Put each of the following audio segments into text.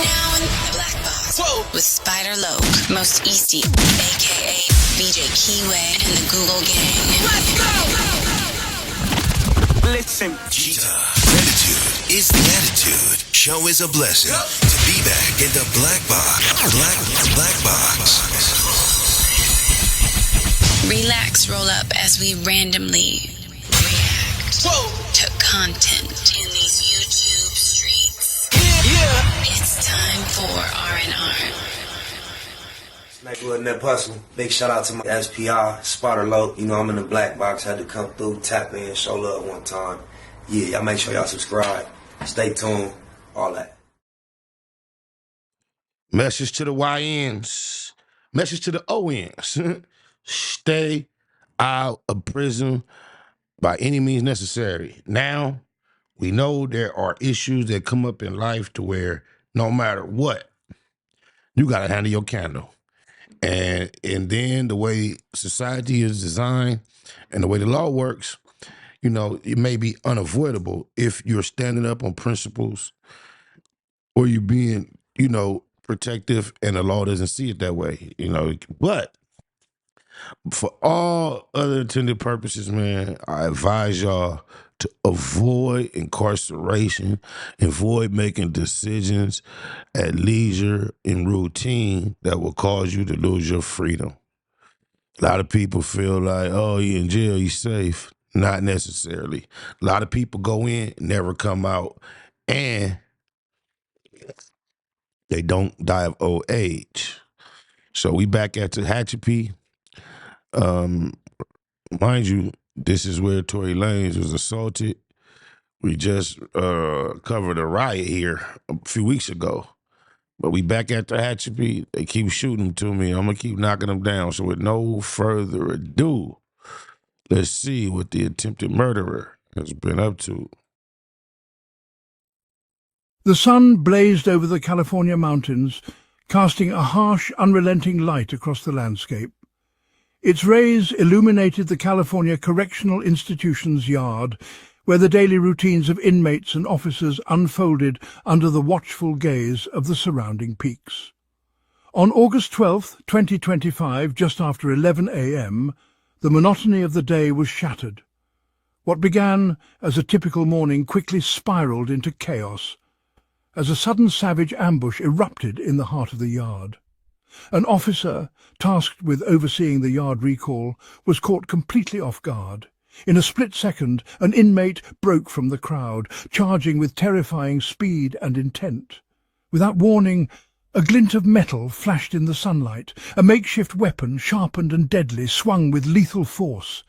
now in the Black Box with Spider Loke, Most Easty, aka BJ Keyway, and the Google Gang. Let's go! Listen. Gratitude is the attitude. Show is a blessing. To be back in the Black Box. Black Box. Relax, roll up as we randomly react to content in these YouTube streets. Yeah. It's time for R&R. Like with Net Hustle. Big shout out to my SPR, Spotter Low. You know I'm in the Black Box, had to come through, tap in, show love one time. Yeah, y'all make sure y'all subscribe. Stay tuned, all that. Message to the YNs. Message to the ONs. Stay out of prison by any means necessary. Now, we know there are issues that come up in life to where no matter what, you got to handle your candle. And then the way society is designed and the way the law works, you know, it may be unavoidable if you're standing up on principles or you're being, you know, protective and the law doesn't see it that way, you know. But for all other intended purposes, man, I advise y'all to avoid incarceration, avoid making decisions at leisure and routine that will cause you to lose your freedom. A lot of people feel like, oh, you're in jail, you're safe. Not necessarily. A lot of people go in, never come out, and they don't die of old age. So we back at Tehachapi. Mind you, this is where Tory Lanez was assaulted. We just covered a riot here a few weeks ago. But we back at Tehachapi. They keep shooting to me. I'm going to keep knocking them down. So with no further ado, let's see what the attempted murderer has been up to. The sun blazed over the California mountains, casting a harsh, unrelenting light across the landscape. Its rays illuminated the California Correctional Institution's yard, where the daily routines of inmates and officers unfolded under the watchful gaze of the surrounding peaks. On August 12, 2025, just after 11 a.m., the monotony of the day was shattered. What began as a typical morning quickly spiraled into chaos, as a sudden savage ambush erupted in the heart of the yard. An officer, tasked with overseeing the yard recall, was caught completely off guard. In a split second, an inmate broke from the crowd, charging with terrifying speed and intent. Without warning, a glint of metal flashed in the sunlight. A makeshift weapon, sharpened and deadly, swung with lethal force.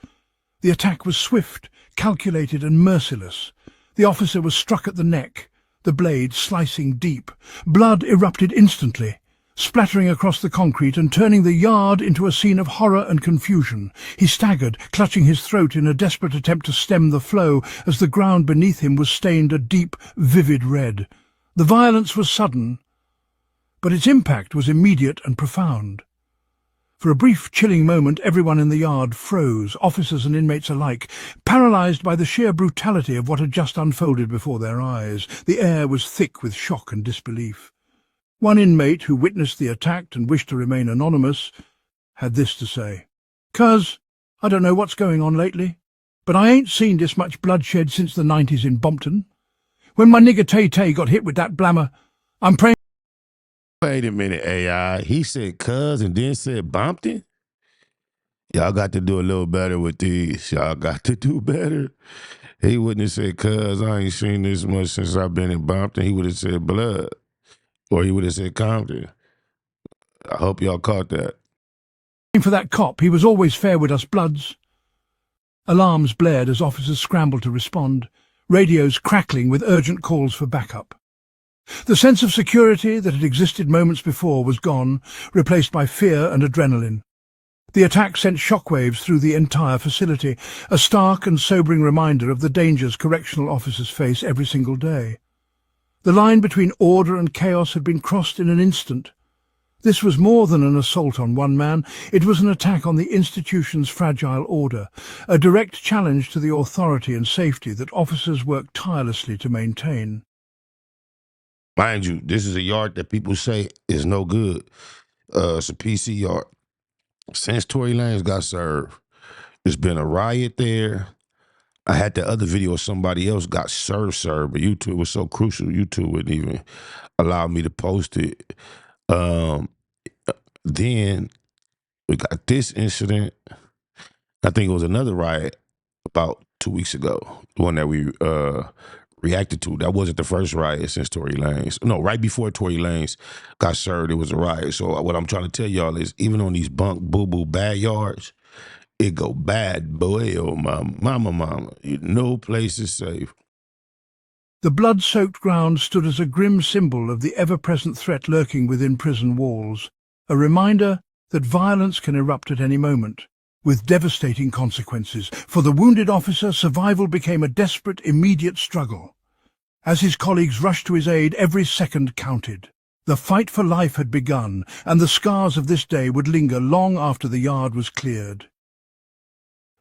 The attack was swift, calculated and merciless. The officer was struck at the neck, the blade slicing deep. Blood erupted instantly, splattering across the concrete and turning the yard into a scene of horror and confusion. He staggered, clutching his throat in a desperate attempt to stem the flow as the ground beneath him was stained a deep, vivid red. The violence was sudden, but its impact was immediate and profound. For a brief, chilling moment, everyone in the yard froze, officers and inmates alike, paralyzed by the sheer brutality of what had just unfolded before their eyes. The air was thick with shock and disbelief. One inmate who witnessed the attack and wished to remain anonymous had this to say. "Cuz, I don't know what's going on lately, but I ain't seen this much bloodshed since the 90s in Bompton. When my nigger Tay-Tay got hit with that blammer, I'm praying..." Wait a minute, AI. He said cuz and then said Bompton? Y'all got to do a little better with these. Y'all got to do better. He wouldn't have said cuz, I ain't seen this much since I've been in Bompton. He would have said blood. Or he would have said Compton. I hope y'all caught that. For that cop, he was always fair with us bloods. Alarms blared as officers scrambled to respond, radios crackling with urgent calls for backup. The sense of security that had existed moments before was gone, replaced by fear and adrenaline. The attack sent shockwaves through the entire facility, a stark and sobering reminder of the dangers correctional officers face every single day. The line between order and chaos had been crossed in an instant. This was more than an assault on one man. It was an attack on the institution's fragile order, a direct challenge to the authority and safety that officers worked tirelessly to maintain. Mind you, this is a yard that people say is no good. It's a PC yard. Since Tory Lanez got served, there's been a riot there. I had the other video of somebody else got served, but YouTube was so crucial. YouTube wouldn't even allow me to post it. Then we got this incident. I think it was another riot about 2 weeks ago, the one that we reacted to. That wasn't the first riot since Tory Lanez. No, right before Tory Lanez got served, it was a riot. So what I'm trying to tell y'all is, even on these bunk, boo-boo, bad yards, it go bad, boy. Oh, my mama. No place is safe. The blood-soaked ground stood as a grim symbol of the ever-present threat lurking within prison walls, a reminder that violence can erupt at any moment, with devastating consequences. For the wounded officer, survival became a desperate, immediate struggle. As his colleagues rushed to his aid, every second counted. The fight for life had begun, and the scars of this day would linger long after the yard was cleared.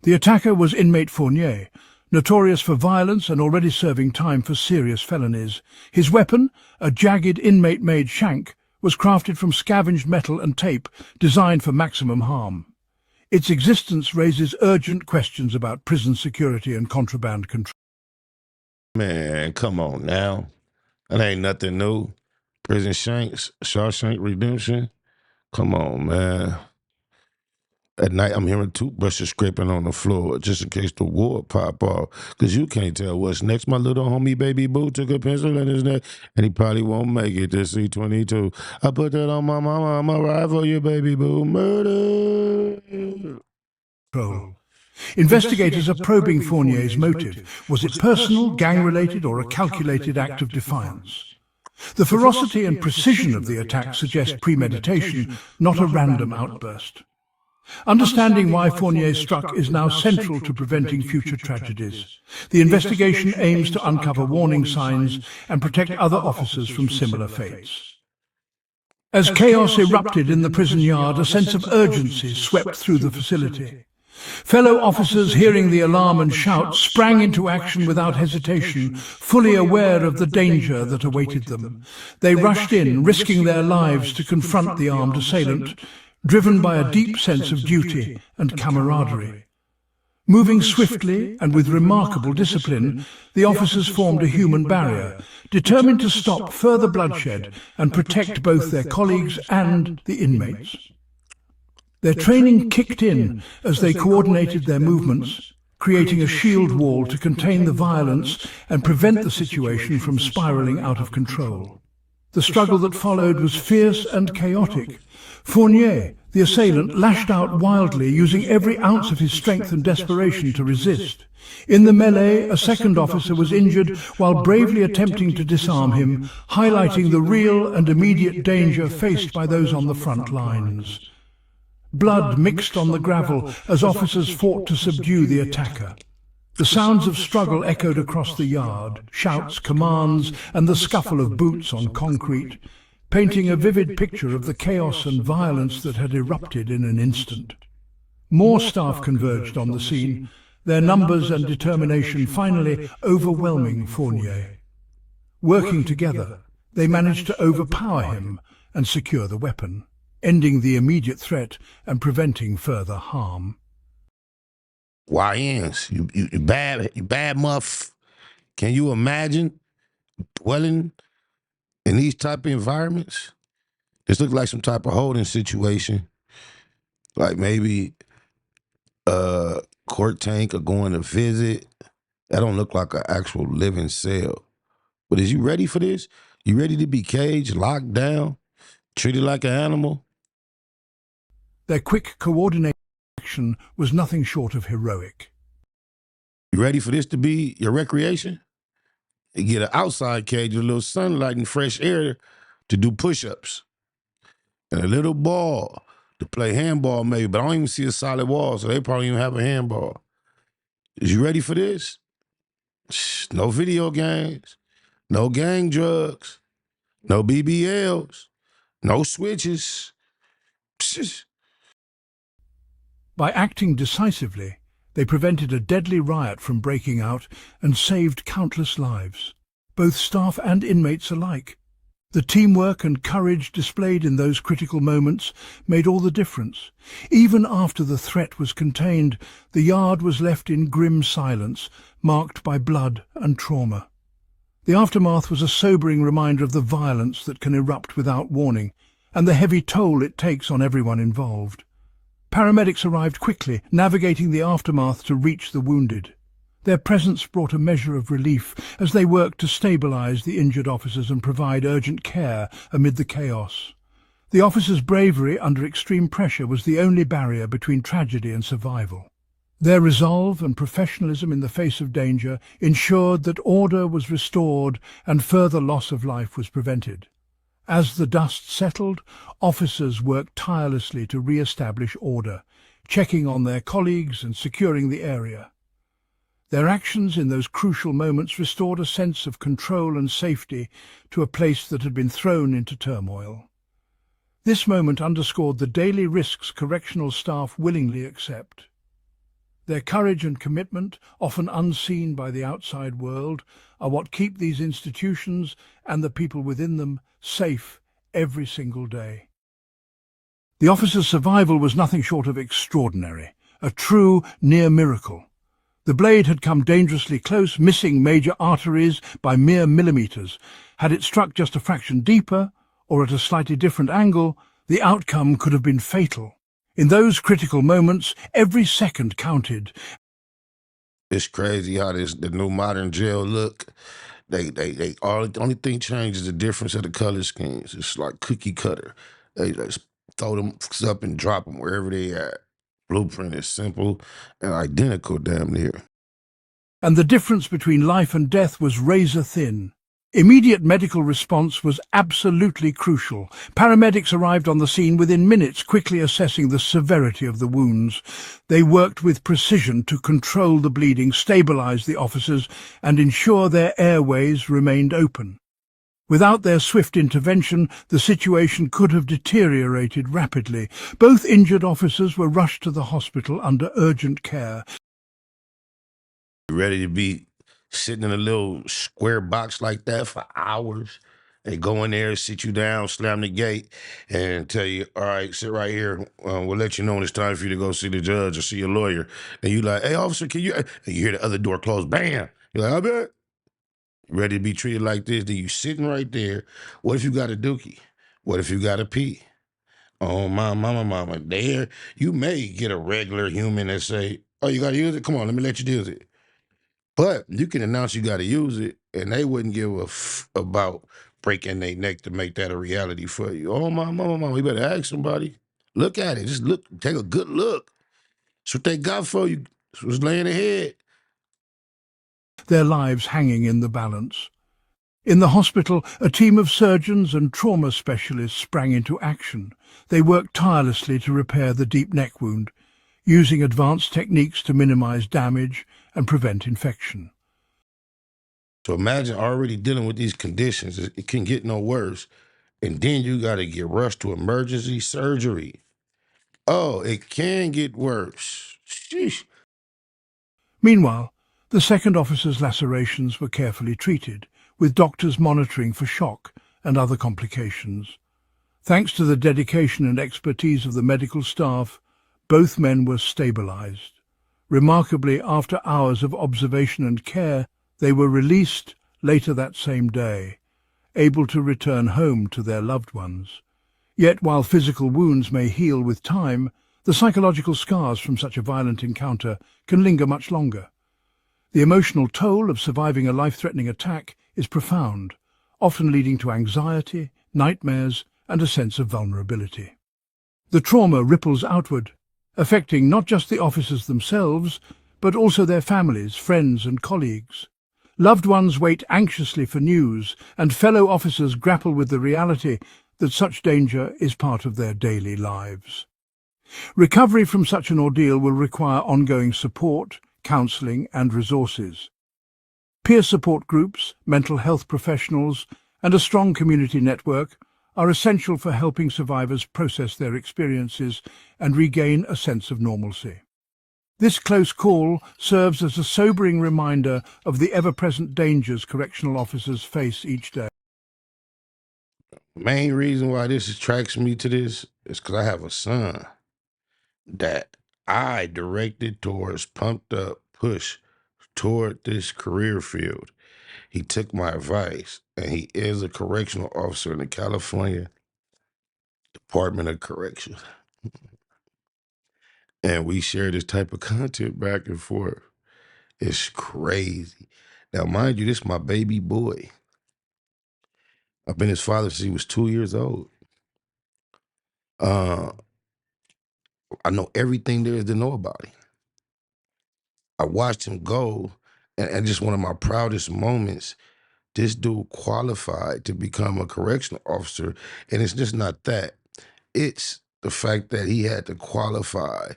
The attacker was inmate Fournier, notorious for violence and already serving time for serious felonies. His weapon, a jagged inmate-made shank, was crafted from scavenged metal and tape, designed for maximum harm. Its existence raises urgent questions about prison security and contraband control. Man, come on now. That ain't nothing new. Prison shanks, Shawshank Redemption. Come on, man. At night, I'm hearing toothbrushes scraping on the floor just in case the war pop off. Because you can't tell what's next. My little homie Baby Boo took a pencil in his neck, and he probably won't make it to C-22. I put that on my mama. I'm a ride for you, Baby Boo. Murder. Investigators are probing Fournier's motive. Was it personal, gang-related, or a calculated act of defiance? The ferocity and precision of the attack suggest premeditation, not a random outburst. Understanding why Fournier struck is now central to preventing future tragedies. The investigation aims to uncover warning signs and protect other officers from similar fates. As chaos erupted in the prison yard, a sense of urgency swept through the facility. Fellow officers, hearing the alarm and shout, sprang into action without hesitation, fully aware of the danger that awaited them. They rushed in, risking their lives to confront the armed assailant, driven by a deep sense of duty and camaraderie. Moving swiftly and with remarkable discipline, the officers formed a human barrier, determined to stop further bloodshed and protect both their colleagues and the inmates. Their training kicked in as they coordinated their movements, creating a shield wall to contain the violence and prevent the situation from spiraling out of control. The struggle that followed was fierce and chaotic. Fournier, the assailant, lashed out wildly, using every ounce of his strength and desperation to resist. In the melee, a second officer was injured while bravely attempting to disarm him, highlighting the real and immediate danger faced by those on the front lines. Blood mixed on the gravel as officers fought to subdue the attacker. The sounds of struggle echoed across the yard, shouts, commands, and the scuffle of boots on concrete, painting a vivid picture of the chaos and violence that had erupted in an instant. More staff converged on the scene, their numbers and determination finally overwhelming Fournier. Working together, they managed to overpower him and secure the weapon, ending the immediate threat and preventing further harm. YNs, you bad muff. Can you imagine dwelling in these type of environments? This looks like some type of holding situation. Like maybe court tank or going to visit. That don't look like an actual living cell. But is you ready for this? You ready to be caged, locked down, treated like an animal? Their quick coordinated action was nothing short of heroic. You ready for this to be your recreation? You get an outside cage with a little sunlight and fresh air to do push-ups. And a little ball to play handball maybe, but I don't even see a solid wall, so they probably even have a handball. Is you ready for this? No video games, no gang drugs, no BBLs, no switches. By acting decisively, they prevented a deadly riot from breaking out and saved countless lives, both staff and inmates alike. The teamwork and courage displayed in those critical moments made all the difference. Even after the threat was contained, the yard was left in grim silence, marked by blood and trauma. The aftermath was a sobering reminder of the violence that can erupt without warning, and the heavy toll it takes on everyone involved. Paramedics arrived quickly, navigating the aftermath to reach the wounded. Their presence brought a measure of relief as they worked to stabilize the injured officers and provide urgent care amid the chaos. The officers' bravery under extreme pressure was the only barrier between tragedy and survival. Their resolve and professionalism in the face of danger ensured that order was restored and further loss of life was prevented. As the dust settled, officers worked tirelessly to re-establish order, checking on their colleagues and securing the area. Their actions in those crucial moments restored a sense of control and safety to a place that had been thrown into turmoil. This moment underscored the daily risks correctional staff willingly accept. Their courage and commitment, often unseen by the outside world, are what keep these institutions and the people within them safe every single day. The officers' survival was nothing short of extraordinary, a true near miracle. The blade had come dangerously close, missing major arteries by mere millimeters. Had it struck just a fraction deeper, or at a slightly different angle, the outcome could have been fatal. In those critical moments, every second counted. It's crazy how the new modern jail look. The only thing changes is the difference of the color schemes. It's like cookie cutter. They just throw them up and drop them wherever they at. Blueprint is simple and identical, damn near. And the difference between life and death was razor thin. Immediate medical response was absolutely crucial. Paramedics arrived on the scene within minutes, quickly assessing the severity of the wounds. They worked with precision to control the bleeding, stabilize the officers, and ensure their airways remained open. Without their swift intervention, the situation could have deteriorated rapidly. Both injured officers were rushed to the hospital under urgent care. Ready to be sitting in a little square box like that for hours. They go in there, sit you down, slam the gate, and tell you, all right, sit right here. We'll let you know when it's time for you to go see the judge or see a lawyer. And you like, hey, officer, can you? And you hear the other door close, bam. You're like, I bet. Ready to be treated like this, then you sitting right there. What if you got a dookie? What if you got a pee? Oh, mama. There, you may get a regular human that say, oh, you got to use it? Come on, let me let you use it. But you can announce you got to use it, and they wouldn't give a about breaking their neck to make that a reality for you. Oh, mama, you better ask somebody. Look at it. Just look, take a good look. That's what they got for you. That's what's laying ahead. Their lives hanging in the balance. In the hospital, a team of surgeons and trauma specialists sprang into action. They worked tirelessly to repair the deep neck wound, using advanced techniques to minimize damage and prevent infection. So imagine already dealing with these conditions. It can get no worse. And then you got to get rushed to emergency surgery. Oh, it can get worse. Sheesh. Meanwhile, the second officer's lacerations were carefully treated, with doctors monitoring for shock and other complications. Thanks to the dedication and expertise of the medical staff, both men were stabilized. Remarkably, after hours of observation and care, they were released later that same day, able to return home to their loved ones. Yet while physical wounds may heal with time, the psychological scars from such a violent encounter can linger much longer. The emotional toll of surviving a life-threatening attack is profound, often leading to anxiety, nightmares, and a sense of vulnerability. The trauma ripples outward, affecting not just the officers themselves, but also their families, friends, and colleagues. Loved ones wait anxiously for news, and fellow officers grapple with the reality that such danger is part of their daily lives. Recovery from such an ordeal will require ongoing support, counselling, and resources. Peer support groups, mental health professionals, and a strong community network are essential for helping survivors process their experiences and regain a sense of normalcy. This close call serves as a sobering reminder of the ever-present dangers correctional officers face each day. Main reason why this attracts me to this is because I have a son that I directed towards, pumped up, pushed toward this career field. He took my advice, and he is a correctional officer in the California Department of Corrections. And we share this type of content back and forth. It's crazy. Now, mind you, this is my baby boy. I've been his father since he was 2 years old. Uh, I know everything there is to know about him. I watched him go, and just one of my proudest moments, this dude qualified to become a correctional officer. And it's just not that. It's the fact that he had to qualify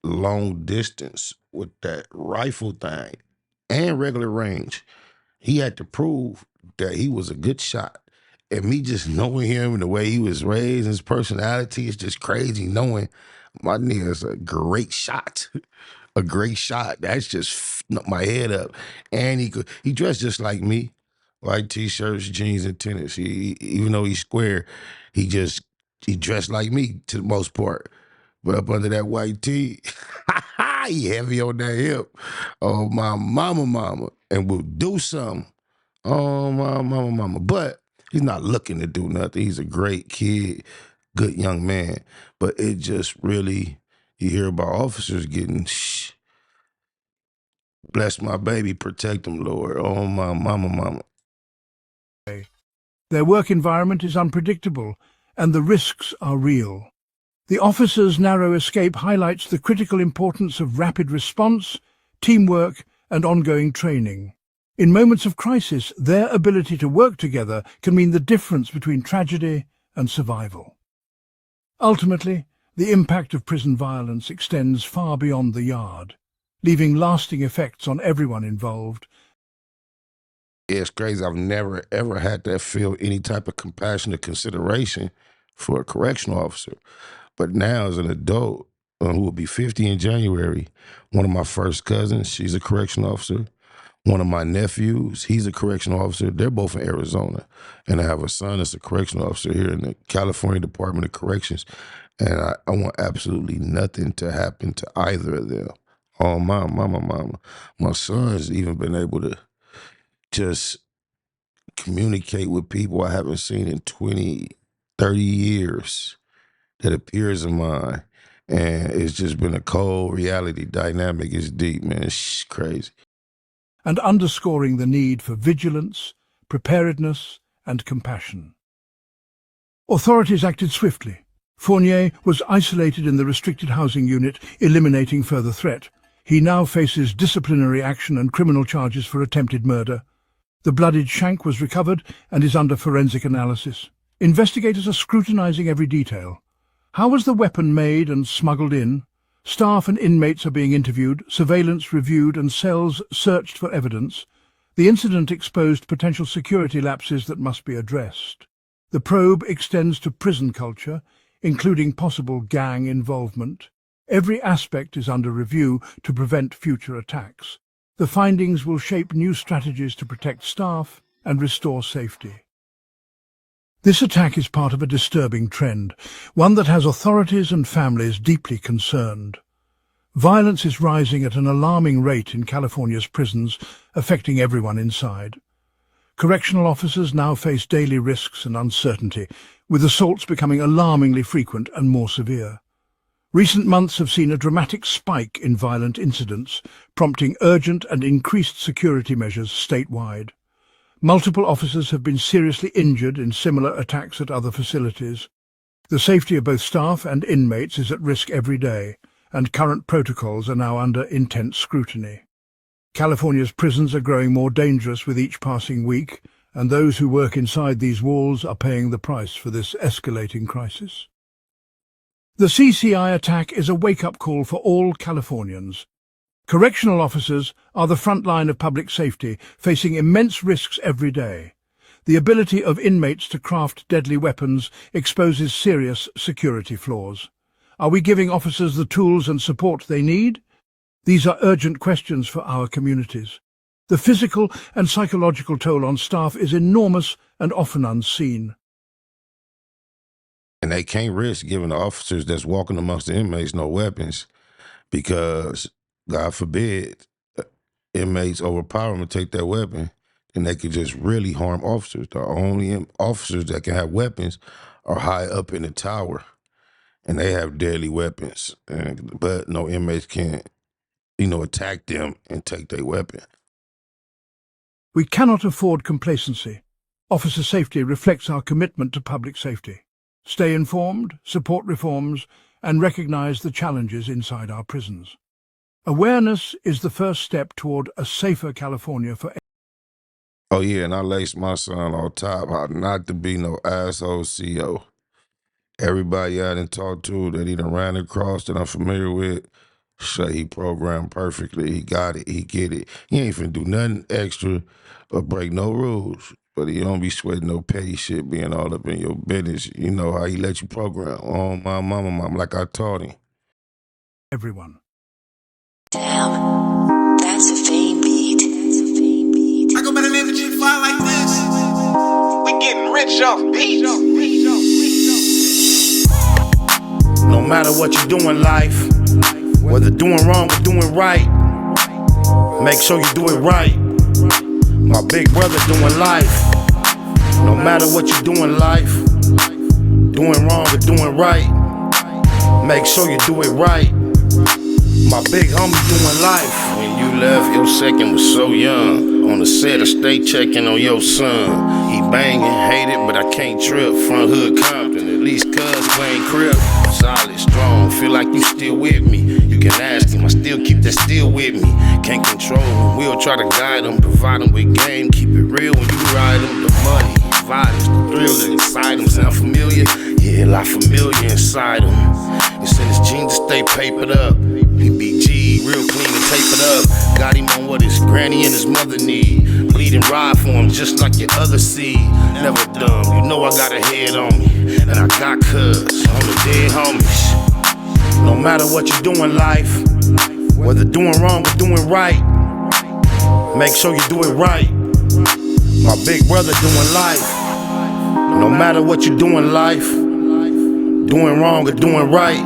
long distance with that rifle thing and regular range. He had to prove that he was a good shot. And me just knowing him and the way he was raised, his personality is just crazy. Knowing my nigga's a great shot, a great shot. That's just my head up. And he dressed just like me, white t-shirts, jeans, and tennis. Even though he's square, he dressed like me to the most part. But up under that white tee, he heavy on that hip. Oh, my mama, and will do something. Oh, my mama. But he's not looking to do nothing. He's a great kid, good young man. But it just really, you hear about officers getting, bless my baby, protect him, Lord. Oh, my mama. Their work environment is unpredictable, and the risks are real. The officers' narrow escape highlights the critical importance of rapid response, teamwork, and ongoing training. In moments of crisis, their ability to work together can mean the difference between tragedy and survival. Ultimately, the impact of prison violence extends far beyond the yard, leaving lasting effects on everyone involved. It's crazy. I've never, ever had to feel any type of compassion or consideration for a correctional officer. But now, as an adult who will be 50 in January, one of my first cousins, she's a correctional officer. One of my nephews, he's a correctional officer. They're both in Arizona. And I have a son that's a correctional officer here in the California Department of Corrections. And I want absolutely nothing to happen to either of them. Oh, my mama. My son's even been able to just communicate with people I haven't seen in 20, 30 years. That appears in mine. And it's just been a cold reality dynamic. It's deep, man. It's crazy. And underscoring the need for vigilance, preparedness, and compassion. Authorities acted swiftly. Fournier was isolated in the restricted housing unit, eliminating further threat. He now faces disciplinary action and criminal charges for attempted murder. The bloodied shank was recovered and is under forensic analysis. Investigators are scrutinizing every detail. How was the weapon made and smuggled in? Staff and inmates are being interviewed, surveillance reviewed, and cells searched for evidence. The incident exposed potential security lapses that must be addressed. The probe extends to prison culture, including possible gang involvement. Every aspect is under review to prevent future attacks. The findings will shape new strategies to protect staff and restore safety. This attack is part of a disturbing trend, one that has authorities and families deeply concerned. Violence is rising at an alarming rate in California's prisons, affecting everyone inside. Correctional officers now face daily risks and uncertainty, with assaults becoming alarmingly frequent and more severe. Recent months have seen a dramatic spike in violent incidents, prompting urgent and increased security measures statewide. Multiple officers have been seriously injured in similar attacks at other facilities. The safety of both staff and inmates is at risk every day, and current protocols are now under intense scrutiny. California's prisons are growing more dangerous with each passing week, and those who work inside these walls are paying the price for this escalating crisis. The CCI attack is a wake-up call for all Californians. Correctional officers are the front line of public safety, facing immense risks every day. The ability of inmates to craft deadly weapons exposes serious security flaws. Are we giving officers the tools and support they need? These are urgent questions for our communities. The physical and psychological toll on staff is enormous and often unseen. And they can't risk giving the officers that's walking amongst the inmates no weapons because, God forbid, inmates overpower them and take that weapon, and they could just really harm officers. The only officers that can have weapons are high up in the tower, and they have deadly weapons. But no inmates can, attack them and take their weapon. We cannot afford complacency. Officer safety reflects our commitment to public safety. Stay informed, support reforms, and recognize the challenges inside our prisons. Awareness is the first step toward a safer California for Oh yeah, and I laced my son on top how not to be no asshole CEO. Everybody I done talked to that he done ran across that I'm familiar with, say he programmed perfectly. He got it. He get it. He ain't finna do nothing extra or break no rules. But he don't be sweating no petty shit being all up in your business. You know how he let you program. Oh, my mama, like I taught him. everyone. Damn, that's a fame beat. I go by the name of G5 like this. We getting rich off beats. No matter what you do in life, whether doing wrong or doing right, make sure you do it right. My big brother doing life. No matter what you do in life, doing wrong or doing right, make sure you do it right. My big homie doing life. When you left, your second was so young. On the set, I stay checking on your son. He banging, hate it, but I can't trip. Front hood Compton, at least cuz playing crib. Solid, strong, feel like you still with me. You can ask him, I still keep that still with me. Can't control him, we'll try to guide him. Provide him with game, keep it real when you ride him. The money, violence, the thrill that inside him. Sound familiar? Yeah, a lot familiar inside him. It's in his genes to stay papered up. He be G, real clean and tapered up. Got him on what his granny and his mother need. Bleed and ride for him just like your other seed. Never dumb, you know I got a head on me. And I got cuz on the dead homies. No matter what you do in life, whether doing wrong or doing right, make sure you do it right. My big brother doing life. No matter what you do in life, doing wrong or doing right,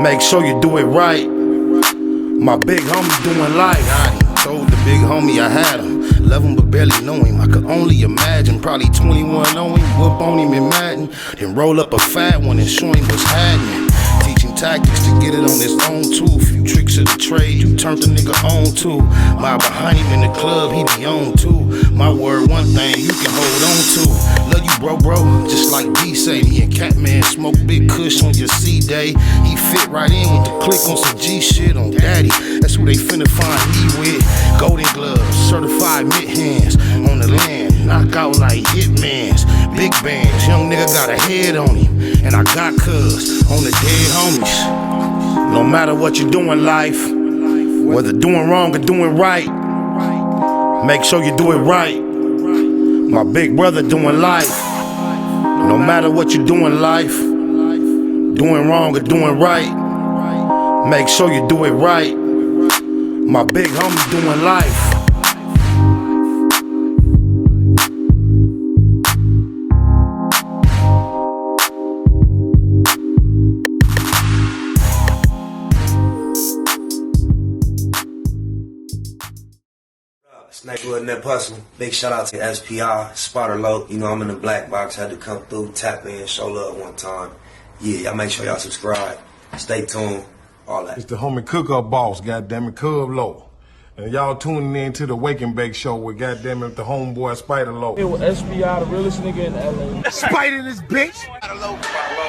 make sure you do it right. My big homie doing life. I told the big homie I had him. Love him but barely know him. I could only imagine. Probably 21 on him, whoop on him in Madden. Then roll up a fat one and show him what's happening. Teach him tactics to get it on his own too. Few tricks of the trade you turned the nigga on to. My behind him in the club, he be on too. My word, one thing you can hold on to. Love you, bro, just like D say. Me and Catman smoke big kush on your C-Day. He fit right in with the click on some G shit on Daddy. That's who they finna find me with. Golden gloves, certified mitt hands on the land. Knock out like hitmans. Big bands, young nigga got a head on him. And I got cuz on the dead homies. No matter what you do in life, whether doing wrong or doing right, make sure you do it right. My big brother doing life. No matter what you do in life, doing wrong or doing right, make sure you do it right. My big homie doing life. Sniper wasn't that hustle. Big shout out to SPR, Spotter Low. You know I'm in the black box, had to come through, tap in, show love one time. Yeah, y'all make sure y'all subscribe. Stay tuned, all that. It's the homie cook-up boss, goddammit, Cub Low. And y'all tuning in to the Wake and Bake Show with goddammit the homeboy Spider Low. It was SPI, the realest nigga in LA. Spider this bitch!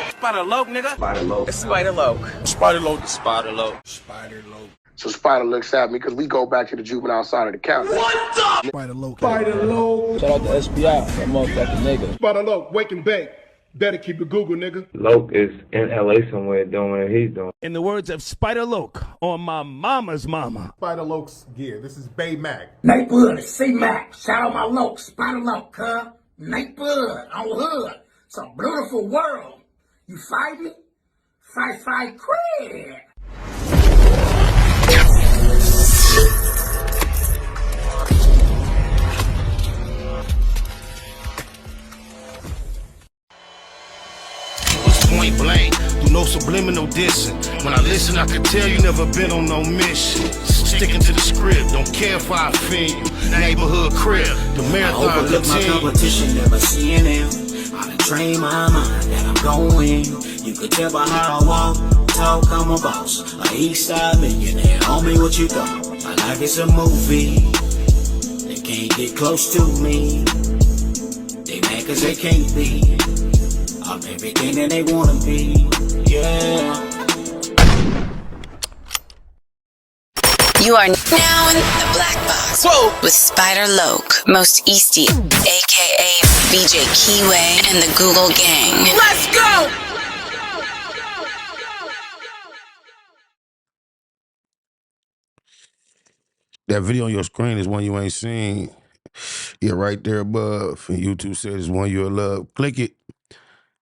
Spider Low, nigga. Spider Low. Spider Low. Spider Low. Spider Low. Spider Low. So Spider looks at me because we go back to the juvenile side of the county. What the? Spider Low. Spider Low. Shout out to SPI, that motherfucking nigga. Spider Low, Wake and Bake. Better keep it Google, nigga. Loke is in LA somewhere doing what he's doing. In the words of Spider Loke on my mama's mama. Spider Loke's gear. This is Bay Mac. Nightblood, C-Mac. Shout out my Loke, Spider Loke, huh? Nightblood, on hood. It's a beautiful world. You fight me? Fight, crib. subliminal dissing. When I listen, I can tell you never been on no mission. Sticking to the script, don't care if I offend you. Neighborhood crib, the marathon I overlook my continue. competition, never seeing them. I done trained my mind that I'm going. You could tell by how I walk, talk, I'm a boss. A east side millionaire, homie, what you thought? My life is a movie. They can't get close to me. They mad cause they can't be. I'm everything that they wanna be, yeah. You are now in the black box. Whoa. With Spider Loke, Most Easty, aka VJ Keyway, and the Google Gang. Let's go! That video on your screen is one you ain't seen. Yeah, right there above. And YouTube says it's one you'll love. Click it.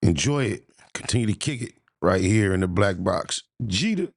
Enjoy it. Continue to kick it right here in the black box. Jeter.